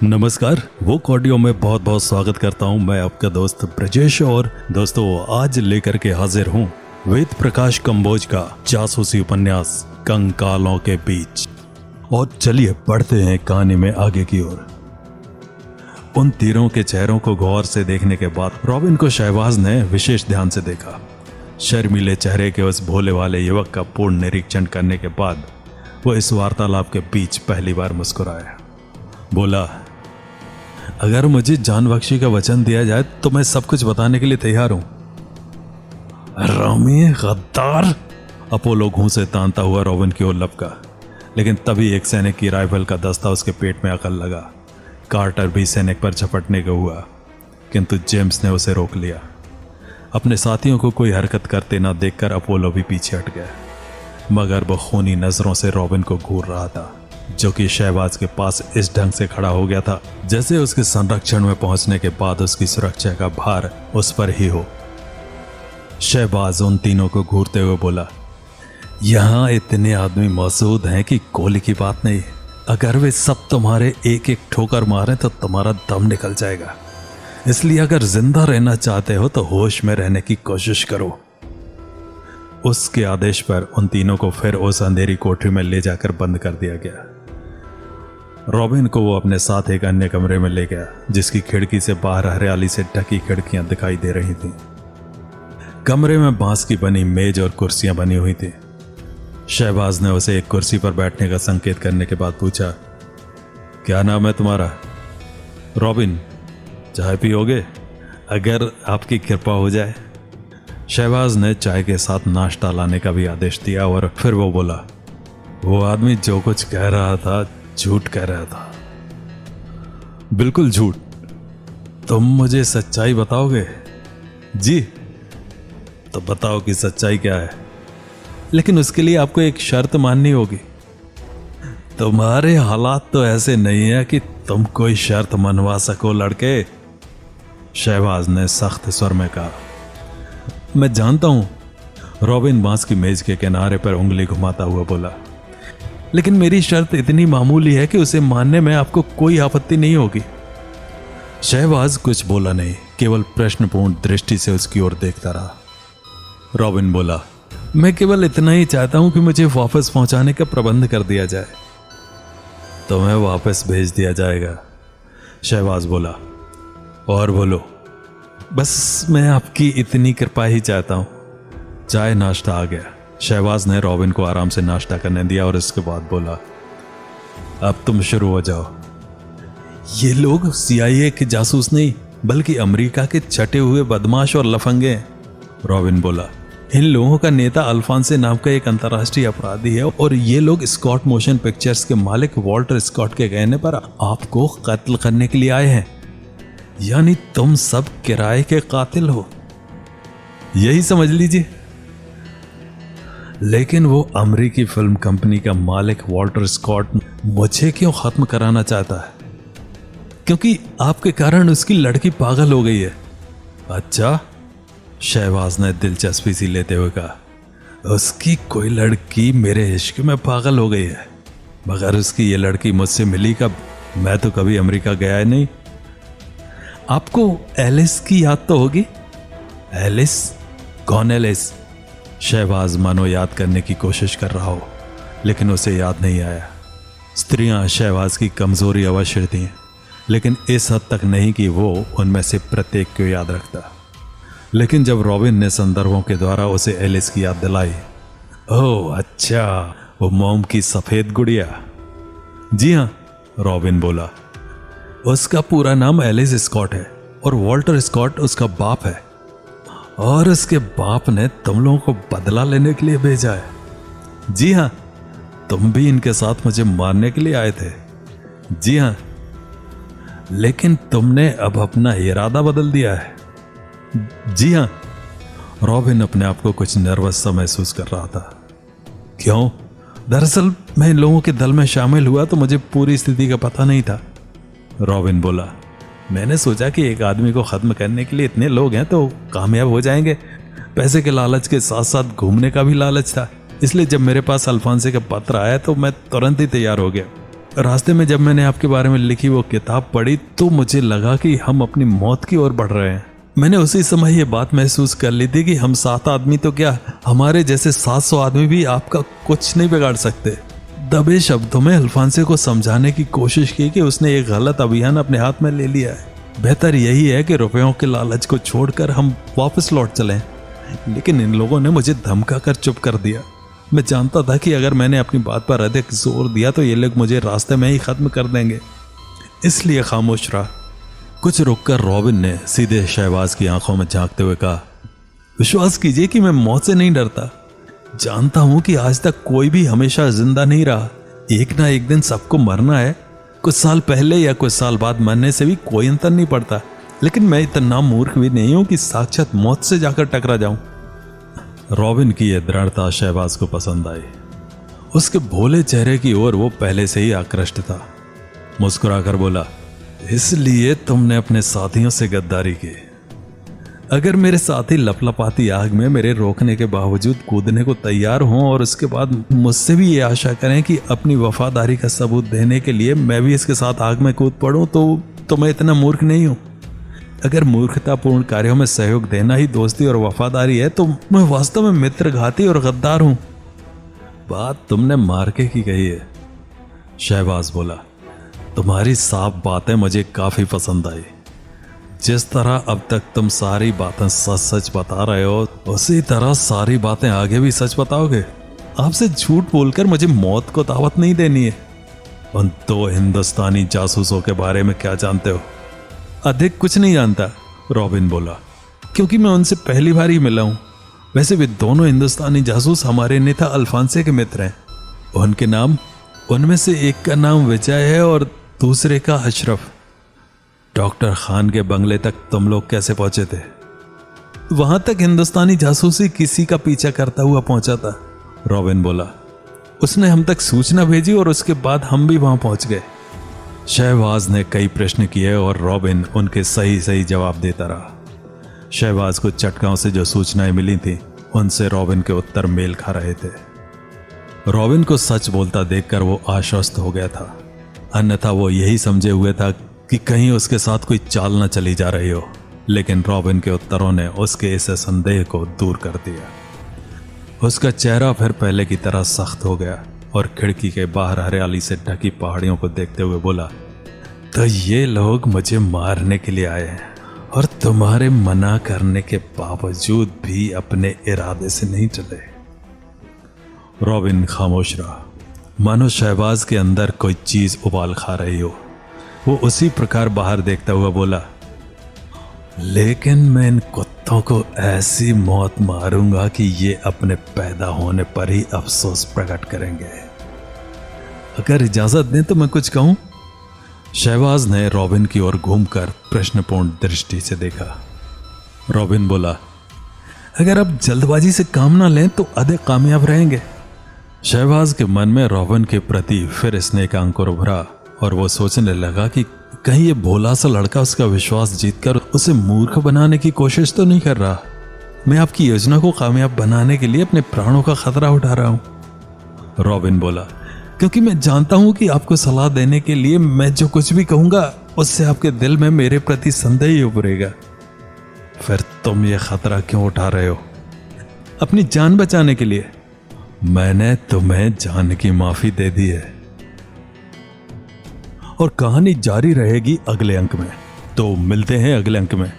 नमस्कार, वो ऑडियो में बहुत बहुत स्वागत करता हूं। मैं आपका दोस्त ब्रजेश और दोस्तों आज लेकर के हाजिर हूं वेद प्रकाश कंबोज का जासूसी उपन्यास कंकालों के बीच। और चलिए बढ़ते हैं कहानी में आगे की ओर। उन तीरों के चेहरों को गौर से देखने के बाद रॉबिन को शहबाज ने विशेष ध्यान से देखा। शर्मीले चेहरे के उस भोले वाले युवक का पूर्ण निरीक्षण करने के बाद वो इस वार्तालाप के बीच पहली बार मुस्कुराया। बोला, अगर मुझे जान बख्शी का वचन दिया जाए तो मैं सब कुछ बताने के लिए तैयार हूं। रामी गद्दार, अपोलो घूं से तानता हुआ रॉबिन की ओर लपका, लेकिन तभी एक सैनिक की राइफल का दस्ता उसके पेट में अकल लगा। कार्टर भी सैनिक पर झपटने को हुआ, किंतु जेम्स ने उसे रोक लिया। अपने साथियों को कोई हरकत करते ना देखकर अपोलो भी पीछे हट गया, मगर वो खूनी नजरों से रॉबिन को घूर रहा था, जो कि शहबाज के पास इस ढंग से खड़ा हो गया था जैसे उसके संरक्षण में पहुंचने के बाद उसकी सुरक्षा का भार उस पर ही हो। शहबाज उन तीनों को घूरते हुए बोला, यहां इतने आदमी मौजूद हैं कि गोली की बात नहीं, अगर वे सब तुम्हारे एक एक ठोकर मारें तो तुम्हारा दम निकल जाएगा। इसलिए अगर जिंदा रहना चाहते हो तो होश में रहने की कोशिश करो। उसके आदेश पर उन तीनों को फिर उस अंधेरी कोठरी में ले जाकर बंद कर दिया गया। रॉबिन को वो अपने साथ एक अन्य कमरे में ले गया, जिसकी खिड़की से बाहर हरियाली से ढकी खिड़कियां दिखाई दे रही थीं। कमरे में बांस की बनी मेज और कुर्सियां बनी हुई थी। शहबाज ने उसे एक कुर्सी पर बैठने का संकेत करने के बाद पूछा, क्या नाम है तुम्हारा? रॉबिन। चाय पियोगे? अगर आपकी कृपा हो जाए। शहबाज ने चाय के साथ नाश्ता लाने का भी आदेश दिया और फिर वो बोला, वो आदमी जो कुछ कह रहा था झूठ कह रहा था। बिल्कुल झूठ। तुम मुझे सच्चाई बताओगे? जी। तो बताओ कि सच्चाई क्या है, लेकिन उसके लिए आपको एक शर्त माननी होगी। तुम्हारे हालात तो ऐसे नहीं है कि तुम कोई शर्त मनवा सको लड़के, शहबाज ने सख्त स्वर में कहा। मैं जानता हूं, रॉबिन बांस की मेज के किनारे पर उंगली घुमाता हुआ बोला, लेकिन मेरी शर्त इतनी मामूली है कि उसे मानने में आपको कोई आपत्ति नहीं होगी। शहबाज कुछ बोला नहीं, केवल प्रश्नपूर्ण दृष्टि से उसकी ओर देखता रहा। रॉबिन बोला, मैं केवल इतना ही चाहता हूं कि मुझे वापस पहुंचाने का प्रबंध कर दिया जाए। तुम्हें वापस भेज दिया जाएगा, शहबाज बोला। और बोलो, बस मैं आपकी इतनी कृपा ही चाहता हूं। चाय नाश्ता आ गया। शहबाज ने रॉबिन को आराम से नाश्ता करने दिया और इसके बाद बोला, अब तुम शुरू हो जाओ। ये लोग CIA के जासूस नहीं, बल्कि अमेरिका के छटे हुए बदमाश और लफंगे हैं, रॉबिन बोला। इन लोगों का नेता अल्फांसे नाम का एक अंतर्राष्ट्रीय अपराधी है और ये लोग स्कॉट मोशन पिक्चर्स के मालिक वॉल्टर स्कॉट के कहने पर आपको कत्ल करने के लिए आए हैं। यानी तुम सब किराए के कातिल हो, यही समझ लीजिए। लेकिन वो अमेरिकी फिल्म कंपनी का मालिक वॉल्टर स्कॉट मुझे क्यों खत्म कराना चाहता है? क्योंकि आपके कारण उसकी लड़की पागल हो गई है। अच्छा, शहबाज ने दिलचस्पी सी लेते हुए कहा, उसकी कोई लड़की मेरे इश्क में पागल हो गई है, मगर उसकी ये लड़की मुझसे मिली कब? मैं तो कभी अमेरिका गया ही नहीं। आपको एलिस की याद तो होगी? एलिस? कौन एलिस? शहबाज मानो याद करने की कोशिश कर रहा हो, लेकिन उसे याद नहीं आया। स्त्रियां शहबाज की कमजोरी अवश्य थीं, लेकिन इस हद तक नहीं कि वो उनमें से प्रत्येक को याद रखता। लेकिन जब रॉबिन ने संदर्भों के द्वारा उसे एलिस की याद दिलाई, ओह अच्छा, वो मोम की सफेद गुड़िया। जी हाँ, रॉबिन बोला। उसका पूरा नाम एलिस स्कॉट है और वॉल्टर स्कॉट उसका बाप है, और उसके बाप ने तुम लोगों को बदला लेने के लिए भेजा है। जी हाँ, तुम भी इनके साथ मुझे मारने के लिए आए थे। जी हाँ, लेकिन तुमने अब अपना इरादा बदल दिया है। जी हाँ। रॉबिन अपने आप को कुछ नर्वस सा महसूस कर रहा था। क्यों? दरअसल मैं इन लोगों के दल में शामिल हुआ तो मुझे पूरी स्थिति का पता नहीं था, रॉबिन बोला। मैंने सोचा कि एक आदमी को खत्म करने के लिए इतने लोग हैं तो कामयाब हो जाएंगे। पैसे के लालच के साथ साथ घूमने का भी लालच था, इसलिए जब मेरे पास अल्फांसे का पत्र आया तो मैं तुरंत ही तैयार हो गया। रास्ते में जब मैंने आपके बारे में लिखी वो किताब पढ़ी तो मुझे लगा कि हम अपनी मौत की ओर बढ़ रहे हैं। मैंने उसी समय ये बात महसूस कर ली थी कि हम 7 आदमी तो क्या, हमारे जैसे 700 आदमी भी आपका कुछ नहीं बिगाड़ सकते। दबे शब्दों में अल्फांसे को समझाने की कोशिश की कि उसने एक गलत अभियान अपने हाथ में ले लिया है। बेहतर यही है कि रुपयों के लालच को छोड़कर हम वापस लौट चलें। लेकिन इन लोगों ने मुझे धमका कर चुप कर दिया। मैं जानता था कि अगर मैंने अपनी बात पर अधिक जोर दिया तो ये लोग मुझे रास्ते में ही खत्म कर देंगे, इसलिए खामोश रहा। कुछ रुककर रॉबिन ने सीधे शहबाज की आंखों में झांकते हुए कहा, विश्वास कीजिए कि मैं मौत से नहीं डरता। जानता हूं कि आज तक कोई भी हमेशा जिंदा नहीं रहा। एक ना एक दिन सबको मरना है। कुछ साल पहले या कुछ साल बाद मरने से भी कोई अंतर नहीं पड़ता। लेकिन मैं इतना मूर्ख भी नहीं हूं कि साक्षात मौत से जाकर टकरा जाऊं। रॉबिन की यह दृढ़ता शहबाज को पसंद आई। उसके भोले चेहरे की ओर वो पहले से ही आकृष्ट था। मुस्कुराकर बोला, इसलिए तुमने अपने साथियों से गद्दारी की। अगर मेरे साथी लपलपाती आग में मेरे रोकने के बावजूद कूदने को तैयार हों और उसके बाद मुझसे भी ये आशा करें कि अपनी वफादारी का सबूत देने के लिए मैं भी इसके साथ आग में कूद पड़ूं, तो मैं इतना मूर्ख नहीं हूं। अगर मूर्खतापूर्ण कार्यों में सहयोग देना ही दोस्ती और वफादारी है तो मैं वास्तव में मित्रघाती और गद्दार हूं। बात तुमने मार्के की कही है, शहबाज बोला। तुम्हारी साफ बातें मुझे काफी पसंद आई। जिस तरह अब तक तुम सारी बातें सच सच बता रहे हो, उसी तरह सारी बातें आगे भी सच बताओगे। आपसे झूठ बोलकर मुझे मौत को दावत नहीं देनी है। उन 2 हिंदुस्तानी जासूसों के बारे में क्या जानते हो? अधिक कुछ नहीं जानता, रॉबिन बोला, क्योंकि मैं उनसे पहली बार ही मिला हूं। वैसे भी दोनों हिंदुस्तानी जासूस हमारे नेता अल्फांसे के मित्र हैं। उनके नाम, उनमें से एक का नाम विजय है और दूसरे का अशरफ। डॉक्टर खान के बंगले तक तुम लोग कैसे पहुंचे थे? वहां तक हिंदुस्तानी जासूसी किसी का पीछा करता हुआ पहुंचा था, रॉबिन बोला। उसने हम तक सूचना भेजी और उसके बाद हम भी वहां पहुंच गए। शहबाज ने कई प्रश्न किए और रॉबिन उनके सही सही जवाब देता रहा। शहबाज को चटकाओं से जो सूचनाएं मिली थी उनसे रॉबिन के उत्तर मेल खा रहे थे। रॉबिन को सच बोलता देखकर वो आश्वस्त हो गया था, अन्यथा वो यही समझे हुए था कि कहीं उसके साथ कोई चाल न चली जा रही हो। लेकिन रॉबिन के उत्तरों ने उसके इस संदेह को दूर कर दिया। उसका चेहरा फिर पहले की तरह सख्त हो गया और खिड़की के बाहर हरियाली से ढकी पहाड़ियों को देखते हुए बोला, तो ये लोग मुझे मारने के लिए आए हैं और तुम्हारे मना करने के बावजूद भी अपने इरादे से नहीं चले। रॉबिन खामोश रहा, मानो शहबाज के अंदर कोई चीज उबाल खा रही हो। वो उसी प्रकार बाहर देखता हुआ बोला, लेकिन मैं इन कुत्तों को ऐसी मौत मारूंगा कि ये अपने पैदा होने पर ही अफसोस प्रकट करेंगे। अगर इजाजत दें तो मैं कुछ कहूं? शहबाज ने रॉबिन की ओर घूमकर प्रश्नपूर्ण दृष्टि से देखा। रॉबिन बोला, अगर आप जल्दबाजी से काम ना लें तो अधिक कामयाब रहेंगे। शहबाज के मन में रॉबिन के प्रति फिर स्नेह का अंकुर उभरा और वो सोचने लगा कि कहीं ये भोला सा लड़का उसका विश्वास जीतकर उसे मूर्ख बनाने की कोशिश तो नहीं कर रहा। मैं आपकी योजना को कामयाब बनाने के लिए अपने प्राणों का खतरा उठा रहा हूं, रॉबिन बोला, क्योंकि मैं जानता हूं कि आपको सलाह देने के लिए मैं जो कुछ भी कहूंगा उससे आपके दिल में मेरे प्रति संदेह ही उभरेगा। फिर तुम ये खतरा क्यों उठा रहे हो? अपनी जान बचाने के लिए। मैंने तुम्हें जान की माफी दे दी है। और कहानी जारी रहेगी अगले अंक में। तो मिलते हैं अगले अंक में।